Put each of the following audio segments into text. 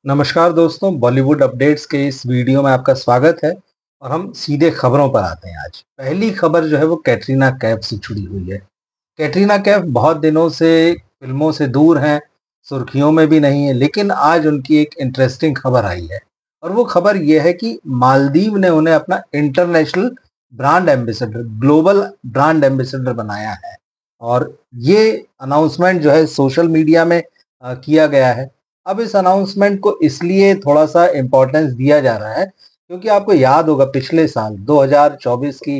नमस्कार दोस्तों, बॉलीवुड अपडेट्स के इस वीडियो में आपका स्वागत है। और हम सीधे खबरों पर आते हैं। आज पहली खबर जो है वो कैटरीना कैफ से जुड़ी हुई है। कैटरीना कैफ बहुत दिनों से फिल्मों से दूर हैं, सुर्खियों में भी नहीं है, लेकिन आज उनकी एक इंटरेस्टिंग खबर आई है। और वो खबर ये है कि मालदीव ने उन्हें अपना international brand ambassador, global brand ambassador बनाया है। और ये अनाउंसमेंट जो है सोशल मीडिया में किया गया है। अब इस अनाउंसमेंट को इसलिए थोड़ा-सा इम्पोर्टेंस दिया जा रहा है, क्योंकि आपको याद होगा पिछले साल 2024 की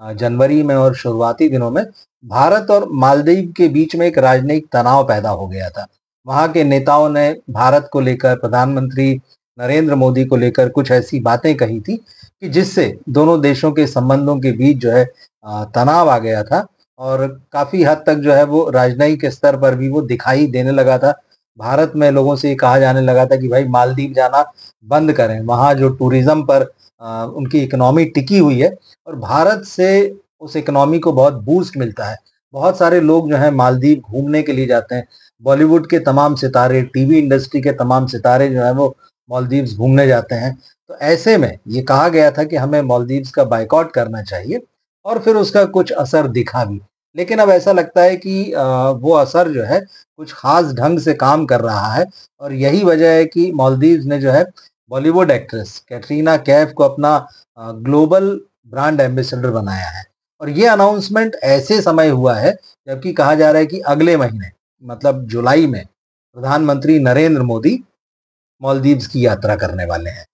जनवरी में और शुरुआती दिनों में भारत और मालदीव के बीच में एक राजनयिक तनाव पैदा हो गया था। वहाँ के नेताओं ने भारत को लेकर, प्रधानमंत्री नरेंद्र मोदी को लेकर कुछ ऐसी बातें कही थी कि जिससे दोनों देशों के संबंधों के बीच जो है तनाव आ गया था। और काफ़ी हद तक जो है वो राजनयिक स्तर पर भी वो दिखाई देने लगा था। भारत में लोगों से ये कहा जाने लगा था कि भाई मालदीव जाना बंद करें, वहाँ जो टूरिज़्म पर उनकी इकोनॉमी टिकी हुई है और भारत से उस इकोनॉमी को बहुत बूस्ट मिलता है। बहुत सारे लोग जो हैं मालदीव घूमने के लिए जाते हैं। बॉलीवुड के तमाम सितारे, टीवी इंडस्ट्री के तमाम सितारे जो हैं वो मालदीव्स घूमने जाते हैं। तो ऐसे में ये कहा गया था कि हमें मालदीव्स का बायकॉट करना चाहिए और फिर उसका कुछ असर दिखा भी। लेकिन अब ऐसा लगता है कि वो असर जो है कुछ ख़ास ढंग से काम कर रहा है। और यही वजह है कि मालदीव्स ने जो है बॉलीवुड एक्ट्रेस कैटरीना कैफ को अपना ग्लोबल ब्रांड एम्बेसडर बनाया है। और ये अनाउंसमेंट ऐसे समय हुआ है जबकि कहा जा रहा है कि अगले महीने मतलब जुलाई में प्रधानमंत्री नरेंद्र मोदी मालदीव्स की यात्रा करने वाले हैं।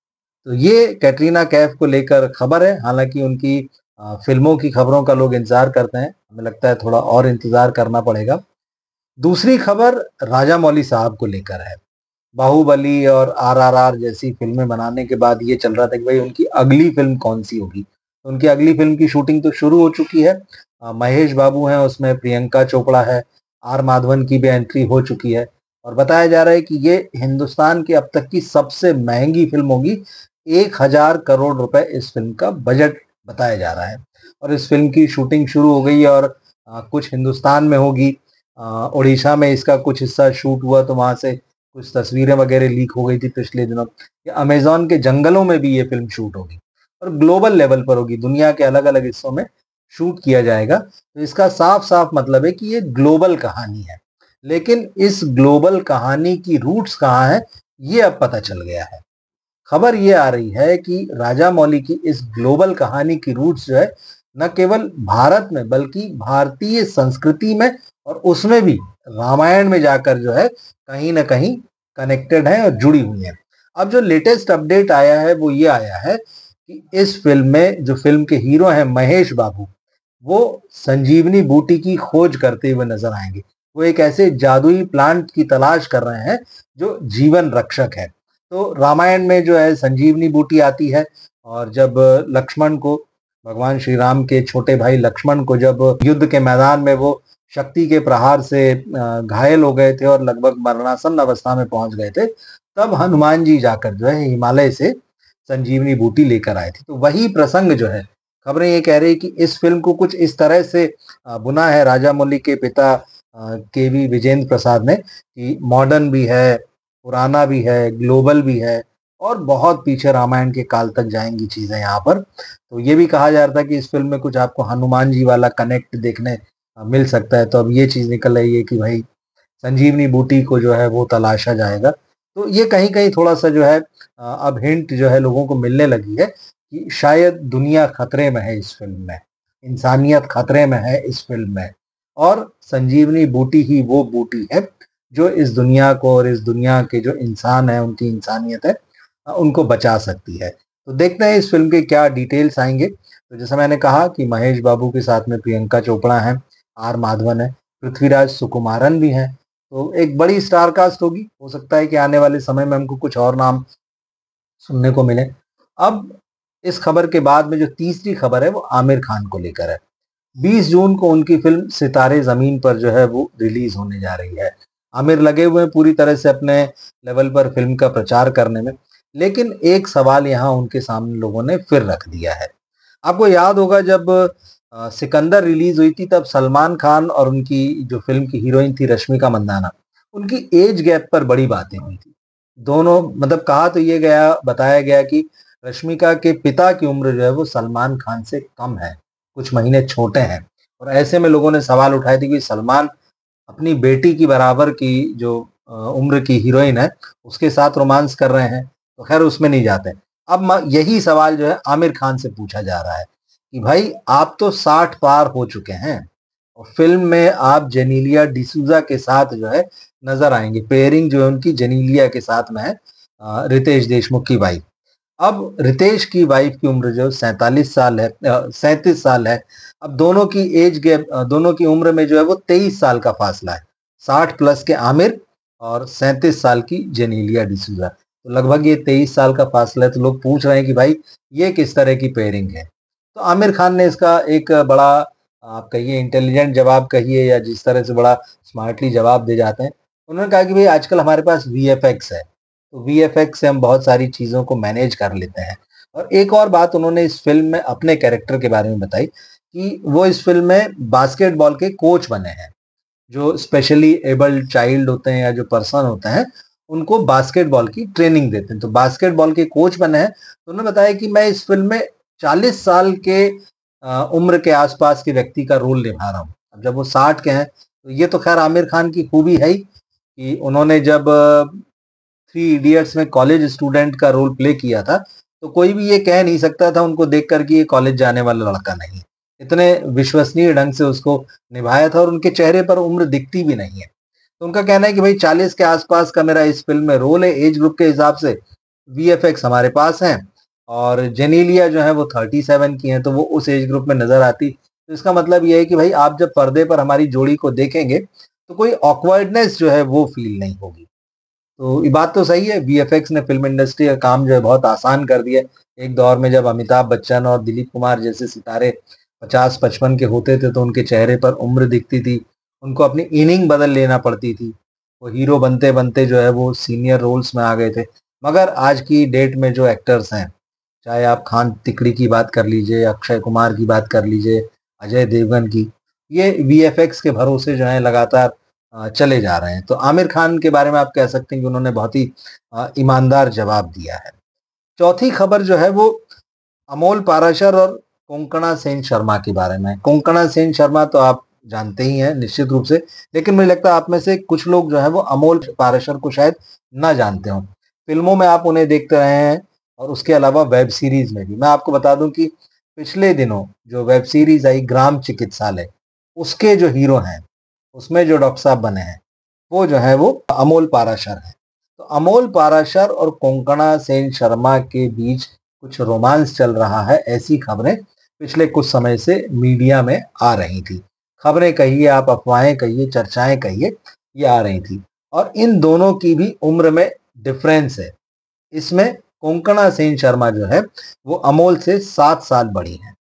तो ये कैटरीना कैफ को लेकर खबर है। हालाँकि उनकी फ़िल्मों की खबरों का लोग इंतज़ार करते हैं। हमें लगता है थोड़ा और इंतज़ार करना पड़ेगा। दूसरी खबर राजामौली साहब को लेकर है। बाहुबली और आरआरआर जैसी फ़िल्में बनाने के बाद ये चल रहा था कि भाई उनकी अगली फ़िल्म कौन-सी होगी। तो उनकी अगली फ़िल्म की शूटिंग तो शुरू हो चुकी है। महेश बाबू हैं उसमें, प्रियंका चोपड़ा है, आर माधवन की भी एंट्री हो चुकी है। और बताया जा रहा है कि ये हिंदुस्तान की अब तक की सबसे महँगी फ़िल्म होगी। 1000 करोड़ रुपए इस फ़िल्म का बजट बताया जा रहा है। और इस फ़िल्म की शूटिंग शुरू हो गई है और कुछ हिंदुस्तान में होगी। उड़ीसा में इसका कुछ हिस्सा शूट हुआ तो वहाँ से कुछ तस्वीरें वगैरह लीक हो गई थी पिछले दिनों कि अमेज़न के जंगलों में भी ये फ़िल्म शूट होगी और ग्लोबल लेवल पर होगी, दुनिया के अलग-अलग हिस्सों में शूट किया जाएगा। तो इसका साफ-साफ मतलब है कि ये ग्लोबल कहानी है। लेकिन इस ग्लोबल कहानी की रूट्स कहाँ हैं, ये अब पता चल गया है। खबर ये आ रही है कि राजामौली की इस ग्लोबल कहानी की रूट्स जो है न केवल भारत में बल्कि भारतीय संस्कृति में और उसमें भी रामायण में जाकर जो है कहीं न कहीं कनेक्टेड है और जुड़ी हुई हैं। अब जो लेटेस्ट अपडेट आया है वो ये आया है कि इस फ़िल्म में जो फ़िल्म के हीरो हैं महेश बाबू, वो संजीवनी बूटी की खोज करते हुए नज़र आएँगे। वो एक ऐसे जादुई प्लांट की तलाश कर रहे हैं जो जीवन रक्षक है। तो रामायण में जो है संजीवनी बूटी आती है और जब लक्ष्मण को, भगवान श्री राम के छोटे भाई लक्ष्मण को जब युद्ध के मैदान में वो शक्ति के प्रहार से घायल हो गए थे और लगभग मरणासन्न अवस्था में पहुंच गए थे, तब हनुमान जी जाकर जो है हिमालय से संजीवनी बूटी लेकर आए थे। तो वही प्रसंग जो है, खबरें ये कह रही कि इस फ़िल्म को कुछ इस तरह से बुना है राजामौली के पिता केवी विजेंद्र प्रसाद ने कि मॉडर्न भी है, पुराना भी है, ग्लोबल भी है और बहुत पीछे रामायण के काल तक जाएँगी चीज़ें यहाँ पर। तो ये भी कहा जा रहा था कि इस फ़िल्म में कुछ आपको हनुमान जी वाला कनेक्ट देखने मिल सकता है। तो अब ये चीज़ निकल आई है कि भाई संजीवनी बूटी को जो है वो तलाशा जाएगा। तो ये कहीं-कहीं थोड़ा-सा जो है अब हिंट जो है लोगों को मिलने लगी है कि शायद दुनिया खतरे में है इस फ़िल्म में, इंसानियत खतरे में है इस फ़िल्म में और संजीवनी बूटी ही वो बूटी है जो इस दुनिया को और इस दुनिया के जो इंसान हैं, उनकी इंसानियत है उनको बचा सकती है। तो देखते हैं इस फ़िल्म के क्या डिटेल्स आएँगे। तो जैसा मैंने कहा कि महेश बाबू के साथ में प्रियंका चोपड़ा हैं, आर माधवन है, पृथ्वीराज सुकुमारन भी हैं। तो एक बड़ी स्टार कास्ट होगी। हो सकता है कि आने वाले समय में हमको कुछ और नाम सुनने को मिले। अब इस खबर के बाद में जो तीसरी खबर है वो आमिर खान को लेकर है। 20 जून को उनकी फ़िल्म सितारे ज़मीन पर जो है वो रिलीज़ होने जा रही है। आमिर लगे हुए हैं पूरी तरह से अपने लेवल पर फ़िल्म का प्रचार करने में। लेकिन एक सवाल यहाँ उनके सामने लोगों ने फिर रख दिया है। आपको याद होगा जब सिकंदर रिलीज़ हुई थी तब सलमान खान और उनकी जो फ़िल्म की हीरोइन थी रश्मिका मंदाना, उनकी एज गैप पर बड़ी बातें हुई थी। दोनों मतलब कहा तो ये गया, बताया गया कि रश्मिका के पिता की उम्र जो है वो सलमान खान से कम है, कुछ महीने छोटे हैं। और ऐसे में लोगों ने सवाल उठाए थे कि सलमान अपनी बेटी की बराबर की जो उम्र की हीरोइन है, उसके साथ रोमांस कर रहे हैं, तो खैर उसमें नहीं जाते। अब यही सवाल जो है आमिर खान से पूछा जा रहा है कि भाई आप तो 60 पार हो चुके हैं और फिल्म में आप जेनेलिया डिसूजा के साथ जो है नजर आएंगे। पेयरिंग जो है उनकी जेनेलिया के साथ में है, रितेश देशमुख की वाइफ। अब रितेश की वाइफ की उम्र जो 47 साल है, 37 साल है। अब दोनों की एज गैप, दोनों की उम्र में जो है वो 23 साल का फासला है। 60 प्लस के आमिर और 37 साल की जेनेलिया डिसूजा, तो लगभग ये 23 साल का फासला है। तो लोग पूछ रहे हैं कि भाई ये किस तरह की पेयरिंग है। तो आमिर खान ने इसका एक बड़ा, आप कहिए इंटेलिजेंट जवाब कहिए या जिस तरह से बड़ा स्मार्टली जवाब दे जाते हैं, उन्होंने कहा कि भाई आजकल हमारे पास वीएफएक्स है, तो वीएफएक्स से हम बहुत सारी चीज़ों को मैनेज कर लेते हैं। और एक और बात उन्होंने इस फ़िल्म में अपने कैरेक्टर के बारे में बताई कि वो इस फ़िल्म में बास्केटबॉल के कोच बने हैं। जो स्पेशली एबल्ड चाइल्ड होते हैं या जो पर्सन होते हैं, उनको बास्केटबॉल की ट्रेनिंग देते हैं। तो बास्केटबॉल के कोच बने हैं। तो उन्होंने बताया कि मैं इस फ़िल्म में 40 साल के उम्र के आस-पास के व्यक्ति का रोल निभा रहा हूँ। अब जब वो 60 के हैं, तो ये तो ख़ैर आमिर खान की खूबी है ही कि उन्होंने जब थ्री इडियट्स में कॉलेज स्टूडेंट का रोल प्ले किया था, तो कोई भी ये कह नहीं सकता था उनको देखकर कि ये कॉलेज जाने वाला लड़का नहीं है। इतने विश्वसनीय ढंग से उसको निभाया था और उनके चेहरे पर उम्र दिखती भी नहीं है। तो उनका कहना है कि भाई 40 के आसपास का मेरा इस फ़िल्म में रोल है, एज ग्रुप के हिसाब से वीएफएक्स हमारे पास हैं और जेनेलिया जो है वो 37 की हैं, तो वो उस एज ग्रुप में नज़र आती। तो इसका मतलब ये है कि भाई आप जब पर्दे पर हमारी जोड़ी को देखेंगे, तो कोई ऑकवर्डनेस जो है वो फ़ील नहीं होगी। तो ये बात तो सही है, वीएफएक्स ने फ़िल्म इंडस्ट्री का काम जो है बहुत आसान कर दिया। एक दौर में जब अमिताभ बच्चन और दिलीप कुमार जैसे सितारे 50-55 के होते थे, तो उनके चेहरे पर उम्र दिखती थी। उनको अपनी इनिंग बदल लेना पड़ती थी। वो हीरो बनते-बनते जो है वो सीनियर रोल्स में आ गए थे। मगर आज की डेट में जो एक्टर्स हैं, चाहे आप खान तिकड़ी की बात कर लीजिए, अक्षय कुमार की बात कर लीजिए, अजय देवगन की, ये वीएफएक्स के भरोसे जो है लगातार चले जा रहे हैं। तो आमिर खान के बारे में आप कह सकते हैं कि उन्होंने बहुत ही ईमानदार जवाब दिया है। चौथी खबर जो है वो अमोल पाराशर और कोंकणा सेन शर्मा के बारे में है। कोंकणा सेन शर्मा तो आप जानते ही हैं निश्चित रूप से, लेकिन मुझे लगता है आप में से कुछ लोग जो है वो अमोल पाराशर को शायद ना जानते हों। फ़िल्मों में आप उन्हें देखते रहे हैं और उसके अलावा वेब सीरीज़ में भी। मैं आपको बता दूँ कि पिछले दिनों जो वेब सीरीज़ आई ग्राम चिकित्सालय, उसके जो हीरो हैं, उसमें जो डॉक्टर साहब बने हैं, वो जो है वो अमोल पाराशर हैं। तो अमोल पाराशर और कोंकणा सेन शर्मा के बीच कुछ रोमांस चल रहा है, ऐसी खबरें पिछले कुछ समय से मीडिया में आ रही थी। खबरें कहिए, आप अफवाहें कहिए, चर्चाएँ कहिए, ये आ रही थी। और इन दोनों की भी उम्र में डिफरेंस है। इसमें कोंकणा सेन शर्मा जो है, वो अमोल से 7 साल बड़ी हैं।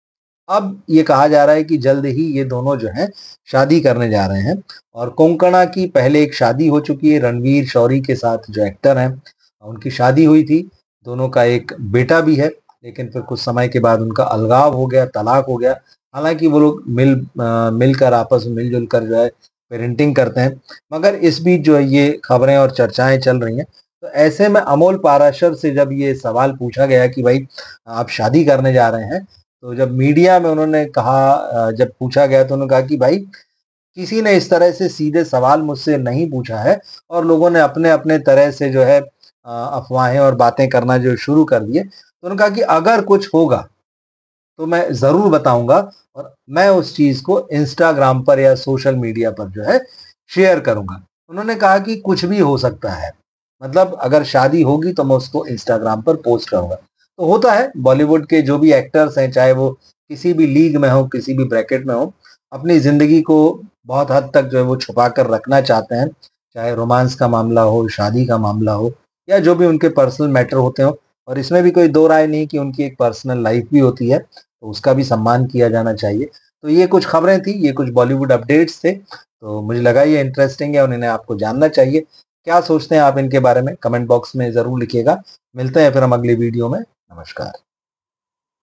अब ये कहा जा रहा है कि जल्द ही ये दोनों जो हैं शादी करने जा रहे हैं और कोंकणा की पहले एक शादी हो चुकी है रणवीर शौरी के साथ, जो एक्टर हैं, उनकी शादी हुई थी। दोनों का एक बेटा भी है, लेकिन फिर कुछ समय के बाद उनका अलगाव हो गया, तलाक हो गया। हालाँकि वो लोग मिलकर आपस में मिल-जुल कर जो है पेरेंटिंग करते हैं। मगर इस बीच जो है ये खबरें और चर्चाएँ चल रही हैं। तो ऐसे में अमोल पाराशर से जब ये सवाल पूछा गया कि भाई आप शादी करने जा रहे हैं, तो जब मीडिया में उन्होंने कहा, जब पूछा गया तो उन्होंने कहा कि भाई किसी ने इस तरह से सीधे सवाल मुझसे नहीं पूछा है और लोगों ने अपने-अपने तरह से जो है अफ़वाहें और बातें करना जो शुरू कर दिए। तो उन्होंने कहा कि अगर कुछ होगा तो मैं ज़रूर बताऊँगा और मैं उस चीज़ को इंस्टाग्राम पर या सोशल मीडिया पर जो है शेयर करूँगा। उन्होंने कहा कि कुछ भी हो सकता है, मतलब अगर शादी होगी तो मैं उसको इंस्टाग्राम पर पोस्ट करूँगा। तो होता है बॉलीवुड के जो भी एक्टर्स हैं, चाहे वो किसी भी लीग में हों, किसी भी ब्रैकेट में हों, अपनी ज़िंदगी को बहुत हद तक जो है वो छुपा कर रखना चाहते हैं। चाहे रोमांस का मामला हो, शादी का मामला हो या जो भी उनके पर्सनल मैटर होते हों। और इसमें भी कोई दो राय नहीं कि उनकी एक पर्सनल लाइफ भी होती है, तो उसका भी सम्मान किया जाना चाहिए। तो ये कुछ खबरें थी, ये कुछ बॉलीवुड अपडेट्स थे, तो मुझे लगा ये इंटरेस्टिंग है और इन्हें आपको जानना चाहिए। क्या सोचते हैं आप इनके बारे में? कमेंट बॉक्स में ज़रूर लिखिएगा। मिलते हैं फिर हम अगली वीडियो में। नमस्कार।